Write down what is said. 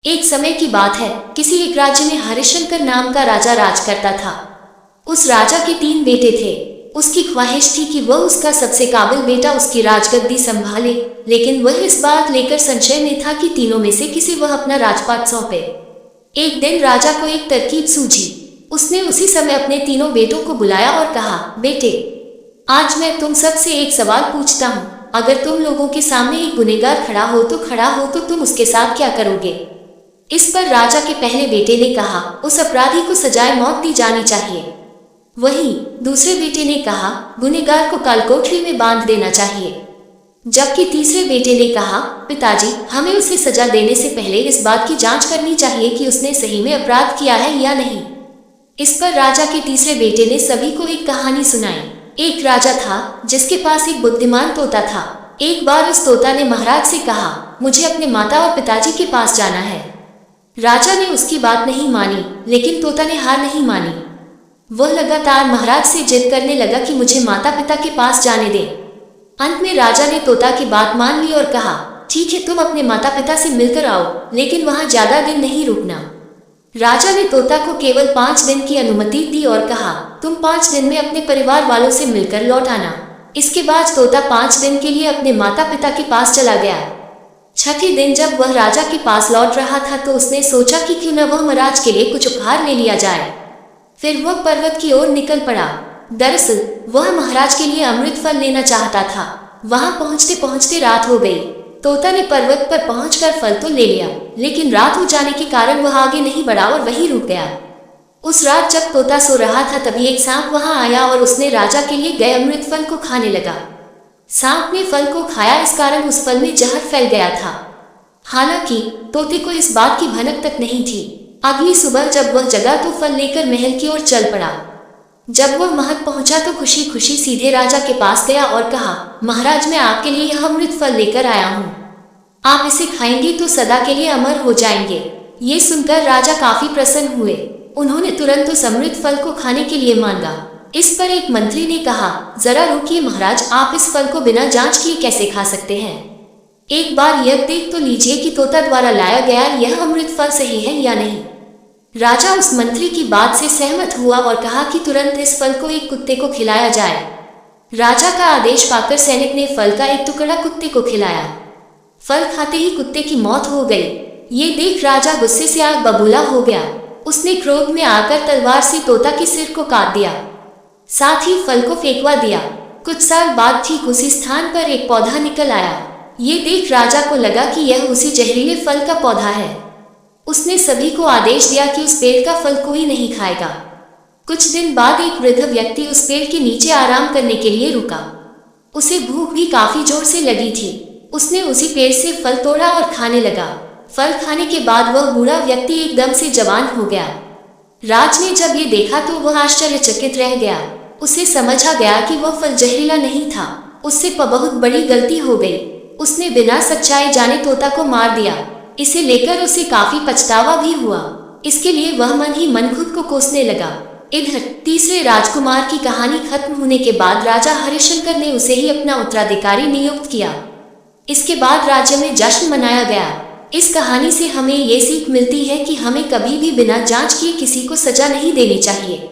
एक समय की बात है, किसी एक राज्य में हरिशंकर नाम का राजा राज करता था। उस राजा के 3 बेटे थे। उसकी ख्वाहिश थी कि वह उसका सबसे काबिल बेटा उसकी राजगद्दी संभाले, लेकिन वह इस बात लेकर संशय में था कि तीनों में से किसे वह अपना राजपाट सौंपे। एक दिन राजा को एक तरकीब सूझी। उसने उसी समय अपने तीनों बेटों को बुलाया और कहा, बेटे, आज मैं तुम सबसे एक सवाल पूछता हूँ। अगर तुम लोगों के सामने एक गुनहगार खड़ा हो तो तुम उसके साथ क्या करोगे? इस पर राजा के पहले बेटे ने कहा, उस अपराधी को सजाए मौत दी जानी चाहिए। वहीं दूसरे बेटे ने कहा, गुनहगार को कालकोठरी में बांध देना चाहिए। जबकि तीसरे बेटे ने कहा, पिताजी, हमें उसे सजा देने से पहले इस बात की जांच करनी चाहिए कि उसने सही में अपराध किया है या नहीं। इस पर राजा के तीसरे बेटे ने सभी को एक कहानी सुनाई। एक राजा था जिसके पास एक बुद्धिमान तोता था। एक बार उस तोता ने महाराज से कहा, मुझे अपने माता और पिताजी के पास जाना है। राजा ने उसकी बात नहीं मानी, लेकिन तोता ने हार नहीं मानी। वह लगातार महाराज से जिद करने लगा कि मुझे माता पिता के पास जाने दे। अंत में राजा ने तोता की बात मान ली और कहा, ठीक है, तुम अपने माता पिता से मिलकर आओ, लेकिन वहां ज्यादा दिन नहीं रुकना। राजा ने तोता को केवल 5 दिन की अनुमति दी और कहा, तुम 5 दिन में अपने परिवार वालों से मिलकर लौट आना। इसके बाद तोता 5 दिन के लिए अपने माता पिता के पास चला गया। छठे दिन जब वह राजा के पास लौट रहा था तो उसने सोचा कि क्यों न वह महाराज के लिए कुछ उपहार ले लिया जाए। फिर वह पर्वत की ओर निकल पड़ा। दरअसल वह महाराज के लिए अमृत फल लेना चाहता था। वहां पहुंचते पहुंचते रात हो गई। तोता ने पर्वत पर पहुंचकर फल तो ले लिया, लेकिन रात हो जाने के कारण वह आगे नहीं बढ़ा और वहीं रुक गया। उस रात जब तोता सो रहा था तभी एक सांप वहां आया और उसने राजा के लिए गए अमृत फल को खाने लगा। सांप ने फल को खाया, इस कारण उस फल में जहर फैल गया था। हालांकि तोते को इस बात की भनक तक नहीं थी। अगली सुबह जब वह जगा तो फल लेकर महल की ओर चल पड़ा। जब वह महल पहुंचा तो खुशी खुशी सीधे राजा के पास गया और कहा, महाराज, मैं आपके लिए यह अमृत फल लेकर आया हूँ। आप इसे खाएंगे तो सदा के लिए अमर हो जाएंगे। ये सुनकर राजा काफी प्रसन्न हुए। उन्होंने तुरंत उस अमृत फल को खाने के लिए मांगा। इस पर एक मंत्री ने कहा, जरा रुकिए महाराज, आप इस फल को बिना जांच किए कैसे खा सकते हैं? एक बार यह देख तो लीजिए कि तोता द्वारा लाया गया यह अमृत फल सही है या नहीं। राजा उस मंत्री की बात से सहमत हुआ और कहा कि तुरंत इस फल को एक कुत्ते को खिलाया जाए। राजा का आदेश पाकर सैनिक ने फल का एक टुकड़ा कुत्ते को खिलाया। फल खाते ही कुत्ते की मौत हो गई। ये देख राजा गुस्से से आग बबूला हो गया। उसने क्रोध में आकर तलवार से तोता के सिर को काट दिया, साथ ही फल को फेंकवा दिया। कुछ साल बाद ठीक उसी स्थान पर एक पौधा निकल आया। ये देख राजा को लगा कि यह उसी जहरीले फल का पौधा है। उसने सभी को आदेश दिया कि उस पेड़ का फल कोई नहीं खाएगा। कुछ दिन बाद एक वृद्ध व्यक्ति उस पेड़ के नीचे आराम करने के लिए रुका। उसे भूख भी काफी जोर से लगी थी। उसने उसी पेड़ से फल तोड़ा और खाने लगा। फल खाने के बाद वह बूढ़ा व्यक्ति एकदम से जवान हो गया। राज ने जब ये देखा तो वह आश्चर्यचकित रह गया। उसे समझ आ गया कि वह फल जहरीला नहीं था। उससे बहुत बड़ी गलती हो गई। उसने बिना सच्चाई जाने तोता को मार दिया। इसे लेकर उसे काफी पछतावा भी हुआ। इसके लिए वह मन ही मन खुद को कोसने लगा। इधर तीसरे राजकुमार की कहानी खत्म होने के बाद राजा हरिशंकर ने उसे ही अपना उत्तराधिकारी नियुक्त किया। इसके बाद राज्य में जश्न मनाया गया। इस कहानी से हमें ये सीख मिलती है कि हमें कभी भी बिना जांच किए किसी को सजा नहीं देनी चाहिए।